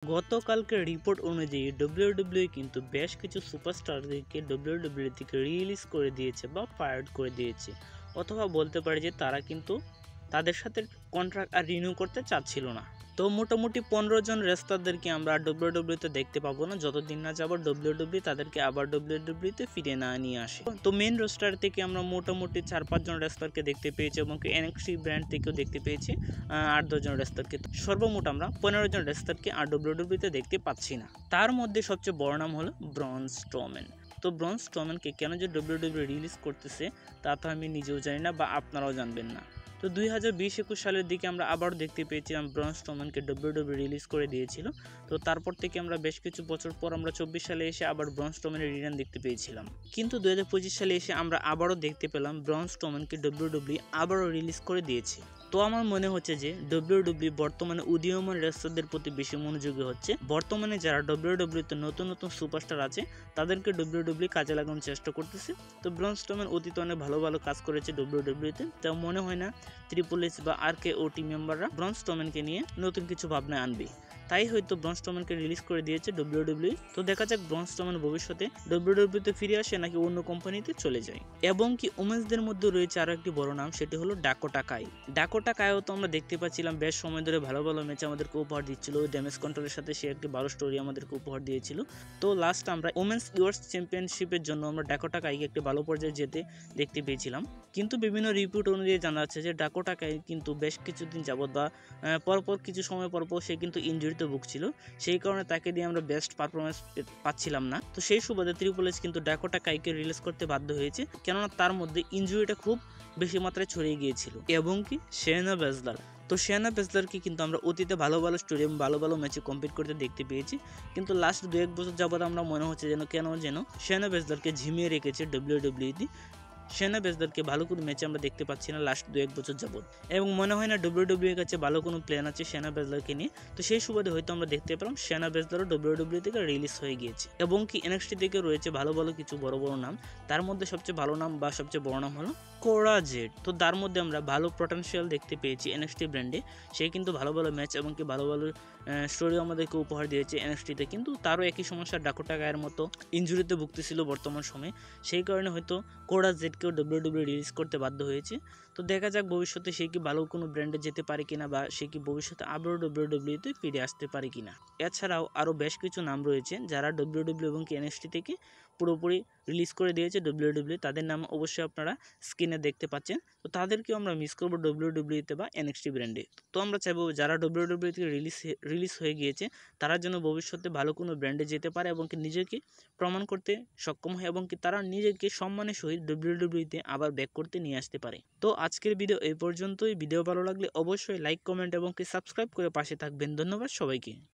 গতকালকের রিপোর্ট অনুযায়ী ডব্লিউডব্লিউই কিন্তু বেশ কিছু সুপারস্টারদেরকে ডব্লিউডব্লিউ থেকে রিলিজ করে দিয়েছে বা ফায়ার্ড করে দিয়েছে, অথবা বলতে পারে যে তারা কিন্তু তাদের সাথে কন্ট্রাক্ট আর রিনিউ করতে চাচ্ছিল না। তো মোটামুটি 15 জন রেসলারদেরকে আমরা ডব্লিউডব্লিউতে দেখতে পাবো না যতদিন না যাব ডব্লিউডব্লিউ তাদেরকে আবার ডব্লিউডব্লিউতে ফিরে না নিয়ে আসে। তো মেন রোস্টার থেকে আমরা মোটামুটি 4-5 জন রেসলারকে দেখতে পেয়েছি এবং এনএক্সটি ব্র্যান্ড থেকেও দেখতে পেয়েছি 8-10 জন রেসলারকে। সর্বমোট আমরা 15 জন রেসলারকে আর ডব্লিউডব্লিউতে দেখতে পাচ্ছি না। তার মধ্যে সবচেয়ে বড় নাম হলো ব্রন স্ট্রোম্যান। তো ব্রন স্ট্রোম্যানকে কেন যে ডব্লিউডব্লিউ রিলিজ করতেছে তা তো আমি নিজেও জানি না বা আপনারাও জানবেন না। তো 2020-21 সালের দিকে আমরা আবার দেখতে পেয়েছিলাম ব্রন স্ট্রোম্যানকে ডব্লিউডব্লিউ রিলিজ করে দিয়েছিল। তো তারপর থেকে আমরা বেশ কিছু বছর পর আমরা 24 সালে এসে আবার ব্রন স্ট্রোম্যানের রিটার্ন দেখতে পেয়েছিলাম। কিন্তু 2025 সালে এসে আমরা আবারও দেখতে পেলাম ব্রন স্ট্রোম্যানকে ডব্লিউডব্লিউ আবারও রিলিজ করে দিয়েছে। তো আমার মনে হচ্ছে যে ডব্লিউডব্লিউ বর্তমানে উদীয়মান রেসলারদের প্রতি বেশি মনোযোগী হচ্ছে। বর্তমানে যারা ডব্লিউডব্লিউতে নতুন নতুন সুপারস্টার আছে তাদেরকে ডব্লিউডব্লিউ কাজে লাগানোর চেষ্টা করতেছে। তো ব্রন স্ট্রোম্যান অতীতে অনেক ভালো ভালো কাজ করেছে ডব্লিউডব্লিউতে, তা মনে হয় না ট্রিপল এইচ বা RKO টিম মেম্বাররা ব্রন স্ট্রোম্যানকে নিয়ে নতুন কিছু ভাবনায় আনবে। তাই হয়তো ব্রন স্ট্রোম্যানকে রিলিজ করে দিয়েছে ডব্লিউডব্লিউ। তো দেখা যাক ব্রন স্ট্রোম্যান ভবিষ্যতে ডব্লিউডব্লিউতে ফিরে আসে নাকি অন্য কোম্পানিতে চলে যায়। এবং কি ওমেন্সদের মধ্যে রয়েছে আরো একটি বড় নাম, সেটি হলো ডাকোটা কাই। ডাকোটা কাইও তো আমরা দেখতে পাচ্ছিলাম বেশ সময় ধরে ভালো ভালো ম্যাচ আমাদেরকে উপহার দিচ্ছিল। ড্যামেজ কন্ট্রোলের সাথে সে একটি ভালো স্টোরি আমাদেরকে উপহার দিয়েছিল। তো লাস্ট আমরা ওমেন্স ইউএস চ্যাম্পিয়নশিপের জন্য আমরা ডাকোটা কাইকে একটি ভালো পর্যায়ে যেতে দেখতে পেয়েছিলাম। কিন্তু বিভিন্ন রিপোর্ট অনুযায়ী জানা যাচ্ছে যে ডাকোটা কাই কিন্তু বেশ কিছুদিন যাবত বা পরপর কিছু সময় পরপর সে কিন্তু ইনজুরিতে ভুগছিল, সেই কারণে তাকে দিয়ে আমরা বেস্ট পারফরমেন্স পাচ্ছিলাম না। তো সেই সুবাদে ট্রিপল এইচ কিন্তু ডাকোটা কাইকে রিলিজ করতে বাধ্য হয়েছে, কেননা তার মধ্যে ইনজুরিটা খুব বেশি মাত্রায় ছড়িয়ে গিয়েছিল। এবং কি শেয়না বেসলার, তো শেয়না বেসলারকে কিন্তু আমরা অতীতে ভালো ভালো স্টেডিয়াম ভালো ভালো ম্যাচে কম্পিট করতে দেখতে পেয়েছি, কিন্তু লাস্ট 2-1 বছর যাবত আমরা মনে হচ্ছে কেন যেন শেয়না বেসলারকে ঝিমিয়ে রেখেছে ডব্লিউডব্লিউতে। শেয়না বেসলারকে ভালো কোনো ম্যাচে আমরা দেখতে পাচ্ছি না লাস্ট 2-1 বছর যাবত, এবং মনে হয় না ডব্লিউডব্লিউ এর কাছে ভালো কোনো প্ল্যান আছে শেয়না বেসলারকে নিয়ে। তো সেই সুবাদে হয়তো আমরা দেখতে পেলাম শেয়না বেসলারও ডব্লিউডব্লিউ থেকে রিলিজ হয়ে গিয়েছে। এবং কি এনএক্সটি থেকে রয়েছে ভালো ভালো কিছু বড় বড় নাম, তার মধ্যে সবচেয়ে ভালো নাম বা সবচেয়ে বড় নাম হলো কোরা জেড। তো তার মধ্যে আমরা ভালো পটেনশিয়াল দেখতে পেয়েছি এনএক্সটি ব্র্যান্ডে। সে কিন্তু ভালো ভালো ম্যাচ এবং কি ভালো ভালো স্টোরি আমাদেরকে উপহার দিয়েছে এনএক্সটিতে, কিন্তু তারও একই সমস্যা ডাকোটা কাইয়ের মতো ইনজুরিতে ভুগতেছিল বর্তমান সময়ে। সেই কারণে হয়তো কোরা জেডকেও ডব্লিউডব্লিউ রিলিজ করতে বাধ্য হয়েছে। তো দেখা যাক ভবিষ্যতে সে কি ভালো কোনো ব্র্যান্ডে যেতে পারে কিনা বা সে কি ভবিষ্যতে আবারও ডব্লিউডব্লিউতে ফিরে আসতে পারে কিনা। এছাড়াও আরও বেশ কিছু নাম রয়েছে যারা ডব্লিউডব্লিউ এবং এনএক্সটি থেকে পুরোপুরি রিলিজ করে দিয়েছে ডব্লিউডব্লিউ, তাদের নাম অবশ্যই আপনারা স্ক্রিনে দেখতে পাচ্ছেন। তো তাদেরকেও আমরা মিস করবো ডব্লিউডব্লিউতে বা এনএক্সটি ব্র্যান্ডে। তো আমরা চাইবো যারা ডব্লিউডব্লিউ থেকে রিলিজ হয়ে গিয়েছে তারা যেন ভবিষ্যতে ভালো কোনো ব্র্যান্ডে যেতে পারে এবং কি নিজেকে প্রমাণ করতে সক্ষম হয় এবং কি তারা নিজেকে সম্মানের সহিত ডব্লিউডব্লিউতে আবার ব্যাক করতে নিয়ে আসতে পারে। তো আজকের ভিডিও এই পর্যন্তই। ভিডিও ভালো লাগলে অবশ্যই লাইক, কমেন্ট এবং কি সাবস্ক্রাইব করে পাশে থাকবেন। ধন্যবাদ সবাইকে।